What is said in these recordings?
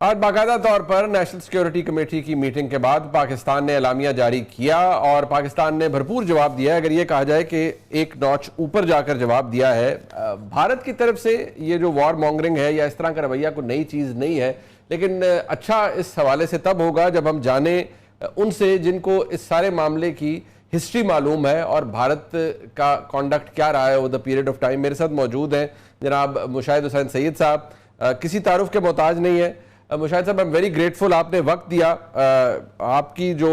آج باقاعدہ طور پر نیشنل سیکیورٹی کمیٹی کی میٹنگ کے بعد پاکستان نے اعلامیہ جاری کیا اور پاکستان نے بھرپور جواب دیا ہے. اگر یہ کہا جائے کہ ایک نوچ اوپر جا کر جواب دیا ہے. بھارت کی طرف سے یہ جو وار مونگرنگ ہے یا اس طرح کا رویہ کوئی نئی چیز نہیں ہے، لیکن اچھا اس حوالے سے تب ہوگا جب ہم جانیں ان سے جن کو اس سارے معاملے کی ہسٹری معلوم ہے اور بھارت کا کانڈکٹ کیا رہا ہے over the period of time. میرے ساتھ موجود ہیں جناب مشاہد حسین سید صاحب، کسی تعارف کے محتاج نہیں ہے. مشاہد صاحب، I'm very grateful آپ نے وقت دیا. آپ کی جو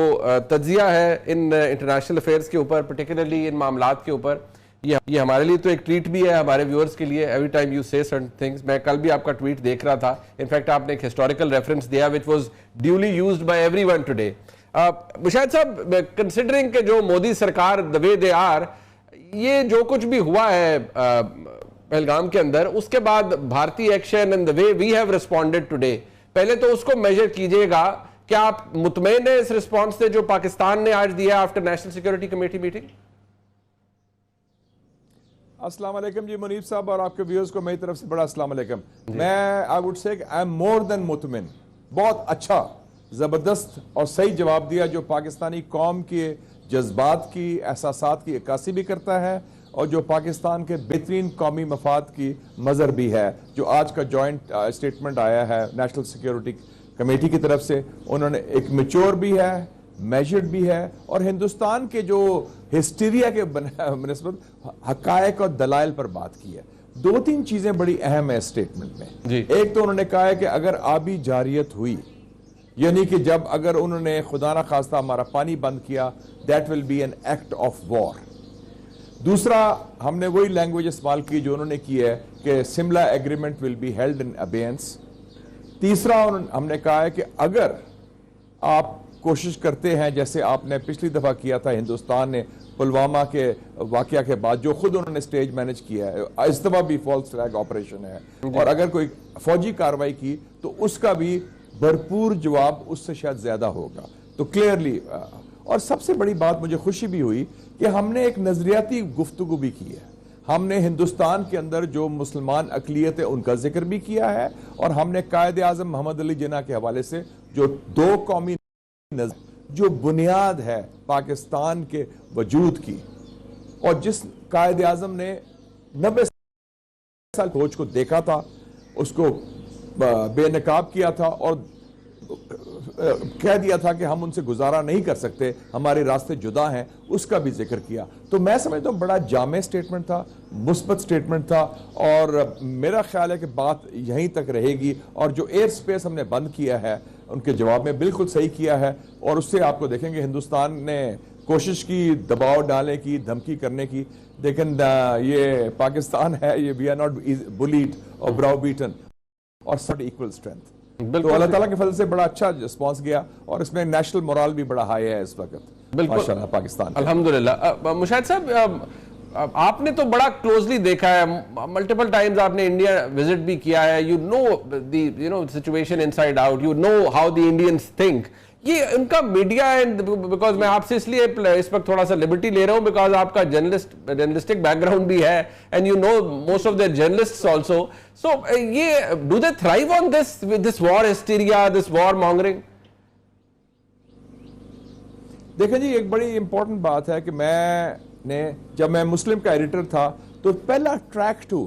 تجزیہ ہے ان انٹرنیشنل افیئرس کے اوپر، پرٹیکولرلی ان معاملات کے اوپر، یہ ہمارے لیے تو ایک ٹویٹ بھی ہے، ہمارے ویورز کے لیے. ایوری ٹائم یو سے سرٹن تھنگس. میں کل بھی آپ کا ٹویٹ دیکھ رہا تھا. انفیکٹ آپ نے ایک ہسٹوریکل ریفرنس دیا which was duly used by everyone today. Mushahid صاحب، کنسیڈرنگ کہ جو مودی سرکار the way they are، یہ جو کچھ بھی ہوا ہے پہلگام کے اندر، اس کے بعد بھارتی action and the way we have responded today، پہلے تو اس کو میجر کیجئے گا. کیا آپ مطمئن ہیں اس رسپانس سے جو پاکستان نے آج دیا after national security committee meeting? السلام علیکم جی منیب صاحب اور آپ کے ویورز کو میری طرف سے بڑا السلام علیکم. میں I would say I am more than مطمئن. بہت اچھا، زبردست اور صحیح جواب دیا جو پاکستانی قوم کے جذبات کی، احساسات کی عکاسی بھی کرتا ہے اور جو پاکستان کے بہترین قومی مفاد کی مظہر بھی ہے. جو آج کا جوائنٹ اسٹیٹمنٹ آیا ہے نیشنل سیکیورٹی کمیٹی کی طرف سے، انہوں نے ایک میچور بھی ہے، میجرڈ بھی ہے اور ہندوستان کے جو ہسٹیریا کے بنسبت حقائق اور دلائل پر بات کی ہے. دو تین چیزیں بڑی اہم ہیں اس اسٹیٹمنٹ میں. ایک تو انہوں نے کہا ہے کہ اگر آبی جاریت ہوئی، یعنی کہ جب اگر انہوں نے خدا نہ خواستہ ہمارا پانی بند کیا، that will be an act of war. دوسرا، ہم نے وہی لینگویج استعمال کی جو انہوں نے کی ہے کہ Shimla agreement will be held in abeyance. تیسرا، ہم نے کہا ہے کہ اگر آپ کوشش کرتے ہیں جیسے آپ نے پچھلی دفعہ کیا تھا ہندوستان نے پلوامہ کے واقعہ کے بعد، جو خود انہوں نے سٹیج مینج کیا ہے، اس دفعہ بھی فالس فلیگ آپریشن ہے، اور اگر کوئی فوجی کارروائی کی تو اس کا بھی بھرپور جواب اس سے شاید زیادہ ہوگا. تو کلیئرلی، اور سب سے بڑی بات مجھے خوشی بھی ہوئی کہ ہم نے ایک نظریاتی گفتگو بھی کی ہے. ہم نے ہندوستان کے اندر جو مسلمان اقلیت ہے ان کا ذکر بھی کیا ہے، اور ہم نے قائد اعظم محمد علی جناح کے حوالے سے جو دو قومی جو بنیاد ہے پاکستان کے وجود کی، اور جس قائد اعظم نے 90 سال فوج کو دیکھا تھا، اس کو بے نقاب کیا تھا اور کہہ دیا تھا کہ ہم ان سے گزارا نہیں کر سکتے، ہمارے راستے جدا ہیں، اس کا بھی ذکر کیا. تو میں سمجھتا ہوں بڑا جامع سٹیٹمنٹ تھا، مثبت سٹیٹمنٹ تھا، اور میرا خیال ہے کہ بات یہیں تک رہے گی. اور جو ایئر سپیس ہم نے بند کیا ہے ان کے جواب میں بالکل صحیح کیا ہے، اور اس سے آپ کو دیکھیں گے ہندوستان نے کوشش کی دباؤ ڈالنے کی، دھمکی کرنے کی، لیکن یہ پاکستان ہے، یہ وی آر ناٹ بلیڈ اور براؤ بیٹن اور سب ایکول اسٹرینتھ. تو اللہ تعالیٰ کے فضل سے بڑا اچھا رسپانس گیا، اور اس میں نیشنل مورال بھی بڑا ہائی ہے اس وقت ماشاءاللہ پاکستان. الحمدللہ. مشاہد صاحب، آپ نے تو بڑا کلوزلی دیکھا ہے، ملٹیپل ٹائمز آپ نے انڈیا وزٹ بھی کیا ہے. You know situation inside out, you know how the Indians think. یہ ان کا میڈیا ہے، بیکاز میں آپ سے اس لیے اس وقت تھوڑا سا لبرٹی لے رہا ہوں بیکاز آپ کا جرنلسٹک بیک گراؤنڈ بھی ہے، and you know most of their journalists also. So یہ do they thrive on this war hysteria, this war mongering? دیکھیں جی، ایک بڑی امپورٹنٹ بات ہے کہ جب میں مسلم کا ایڈیٹر تھا تو پہلا ٹریک ٹو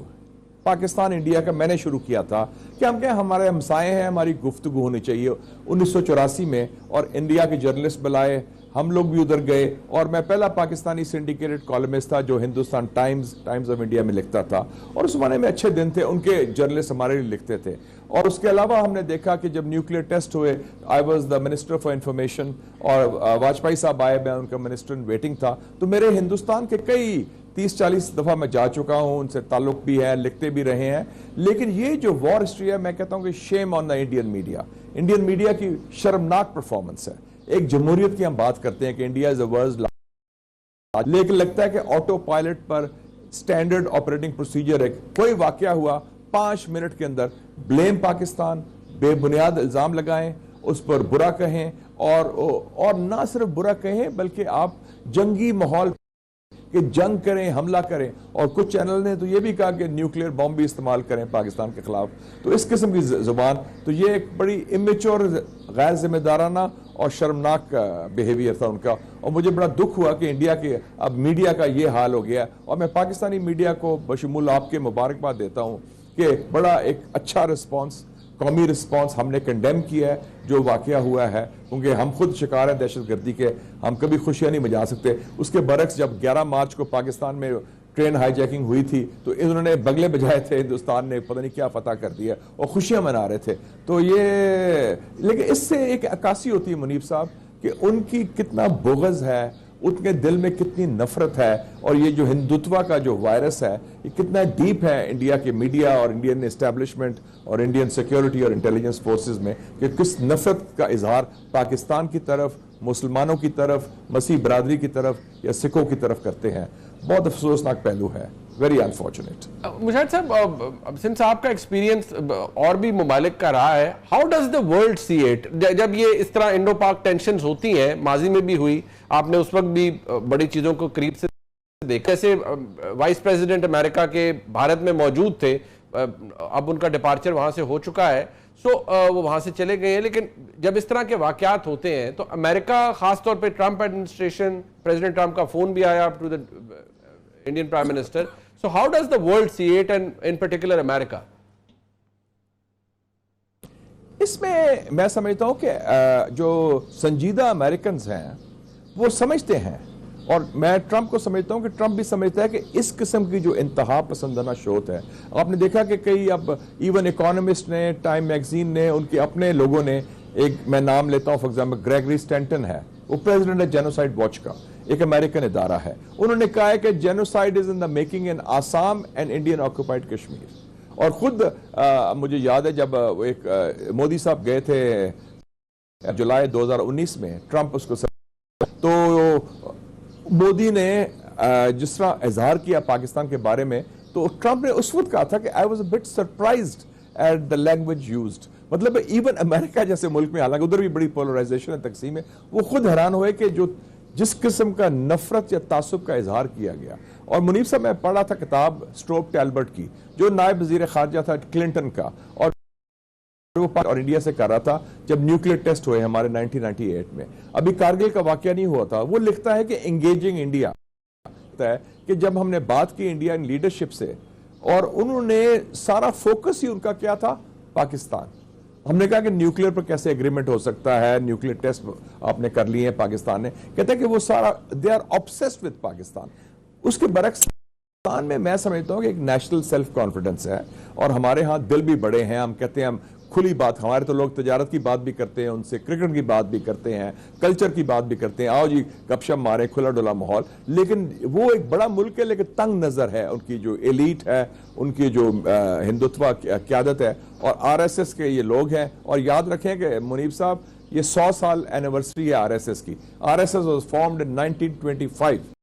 پاکستان انڈیا کا میں نے شروع کیا تھا کہ ہم کیا ہمارے ہمسائے ہیں، ہماری گفتگو ہونی چاہیے. 1984 میں اور انڈیا کے جرنلسٹ بلائے، ہم لوگ بھی ادھر گئے، اور میں پہلا پاکستانی سنڈیکیٹڈ کالمسٹ تھا جو ہندوستان ٹائمز آف انڈیا میں لکھتا تھا، اور اس زمانے میں اچھے دن تھے، ان کے جرنلسٹ ہمارے لیے لکھتے تھے. اور اس کے علاوہ ہم نے دیکھا کہ جب نیوکلیئر ٹیسٹ ہوئے، I was the minister for information, اور واجپئی صاحب آئے، میں ان کا منسٹر ان ویٹنگ تھا. تو میرے ہندوستان کے کئی 30-40 دفعہ میں جا چکا ہوں، ان سے تعلق بھی ہے، لکھتے بھی رہے ہیں. لیکن یہ جو وار ہسٹری ہے، میں کہتا ہوں کہ شیم آن دا انڈین میڈیا کی شرمناک پرفارمنس ہے. ایک جمہوریت کی ہم بات کرتے ہیں کہ انڈیا از اے ورلڈ، لیکن لگتا ہے کہ آٹو پائلٹ پر سٹینڈرڈ آپریٹنگ پروسیجر ہے. کوئی واقعہ ہوا 5 منٹ کے اندر بلیم پاکستان، بے بنیاد الزام لگائیں، اس پر برا کہیں، اور نہ صرف برا کہیں بلکہ آپ جنگی ماحول کہ جنگ کریں, حملہ کریں, اور کچھ چینل نے تو یہ بھی کہا کہ نیوکلیئر بم بھی استعمال کریں پاکستان کے خلاف. تو اس قسم کی زبان, تو یہ ایک بڑی امیچور, غیر ذمہ دارانہ اور شرمناک بیہیویئر تھا ان کا. اور مجھے بڑا دکھ ہوا کہ انڈیا کے اب میڈیا کا یہ حال ہو گیا, اور میں پاکستانی میڈیا کو بشمول آپ کے مبارکباد دیتا ہوں کہ بڑا ایک اچھا رسپانس, قومی رسپانس ہم نے کنڈیم کیا ہے جو واقعہ ہوا ہے, کیونکہ ہم خود شکار ہیں دہشت گردی کے, ہم کبھی خوشیاں نہیں منا سکتے. اس کے برعکس جب 11 مارچ کو پاکستان میں ٹرین ہائی جیکنگ ہوئی تھی تو انہوں نے بگلے بجائے تھے, ہندوستان نے پتہ نہیں کیا فتح کر دیا اور خوشیاں منا رہے تھے. تو یہ, لیکن اس سے ایک عکاسی ہوتی ہے منیب صاحب کہ ان کی کتنا بغض ہے, ان کے دل میں کتنی نفرت ہے, اور یہ جو ہندوتوا کا جو وائرس ہے یہ کتنا ڈیپ ہے انڈیا کے میڈیا اور انڈین اسٹیبلشمنٹ اور انڈین سیکیورٹی اور انٹیلیجنس فورسز میں, کہ کس نفرت کا اظہار پاکستان کی طرف, مسلمانوں کی طرف, مسیح برادری کی طرف یا سکھوں کی طرف کرتے ہیں. بہت افسوسناک پہلو ہے, ویری انفارچونیٹ. مشاہد صاحب, سنس آپ کا ایکسپیرینس اور بھی ممالک کا رہا ہے, how does the world see it? جب یہ اس طرح انڈو پاک ٹینشنز ہوتی ہیں, ماضی میں بھی ہوئی, آپ نے اس وقت بھی بڑی چیزوں کو قریب سے دیکھا, جیسے وائس پریزیڈنٹ امریکہ کے بھارت میں موجود تھے, اب ان کا ڈپارچر وہاں سے ہو چکا ہے, سو وہ وہاں سے چلے گئے ہیں, لیکن جب اس طرح کے واقعات ہوتے ہیں تو امریکہ, خاص طور پہ ٹرمپ ایڈمنسٹریشن, پریزیڈنٹ ٹرمپ کا فون بھی آیا to the Indian prime minister. So how does the world see it, and in particular America? اس میں میں سمجھتا ہوں کہ جو سنجیدہ امریکنز ہیں وہ سمجھتے ہیں, اور میں ٹرمپ کو سمجھتا ہوں کہ ٹرمپ بھی سمجھتا ہے کہ اس قسم کی جو انتہا پسندانہ شوت ہے, آپ نے دیکھا کہ کئی, اب ایون اکانومسٹ نے, ٹائم میگزین نے, ان کے اپنے لوگوں نے, ایک میں نام لیتا ہوں فار ایگزامپل گریگری اسٹینٹن ہے, وہ پریزیڈنٹ ہے جینوسائڈ واچ کا, ایک امریکن ادارہ ہے, انہوں نے کہا ہے کہ genocide is in the making in Assam and Indian occupied Kashmir. اور خود مجھے یاد ہے جب ایک مودی صاحب گئے تھے جولائی 2019 میں, ٹرمپ اس کو تو مودی نے جس طرح اظہار کیا پاکستان کے بارے میں, تو ٹرمپ نے اس وقت کہا تھا کہ I was a bit surprised at the language used. مطلب ایون امریکہ جیسے ملک میں, حالانکہ ادھر بھی بڑی پولرائزیشن ہے, تقسیم ہے, وہ خود حیران ہوئے کہ جس قسم کا نفرت یا تعصب کا اظہار کیا گیا. اور منیب صاحب, میں پڑھا تھا کتاب اسٹروپ ٹیلبرٹ کی, جو نائب وزیر خارجہ تھا کلنٹن کا, اور وہ اور انڈیا سے کر رہا تھا جب نیوکلیئر ٹیسٹ ہوئے ہمارے 1998 میں, ابھی کارگل کا واقعہ نہیں ہوا تھا. وہ لکھتا ہے کہ انگیجنگ انڈیا ہے کہ جب ہم نے بات کی انڈیا لیڈرشپ سے, اور انہوں نے سارا فوکس ہی ان کا کیا تھا, پاکستان. ہم نے کہا کہ نیوکلیئر پر کیسے ایگریمنٹ ہو سکتا ہے, نیوکلیئر ٹیسٹ آپ نے کر لیے ہیں پاکستان نے, کہتے ہیں کہ وہ سارا they are obsessed with Pakistan. اس کے برعکس پاکستان میں سمجھتا ہوں کہ ایک نیشنل سیلف کانفیڈنس ہے, اور ہمارے ہاں دل بھی بڑے ہیں, ہم کہتے ہیں ہم کھلی بات, ہمارے تو لوگ تجارت کی بات بھی کرتے ہیں, ان سے کرکٹ کی بات بھی کرتے ہیں, کلچر کی بات بھی کرتے ہیں, آؤ جی گپ شپ مارے, کھلا ڈولا ماحول. لیکن وہ ایک بڑا ملک ہے, لیکن تنگ نظر ہے ان کی جو ایلیٹ ہے, ان کی جو ہندوتوا قیادت ہے, اور آر ایس ایس کے یہ لوگ ہیں. اور یاد رکھیں کہ منیب صاحب, یہ 100 سال اینیورسری ہے آر ایس ایس کی. R S S was formed in 1925.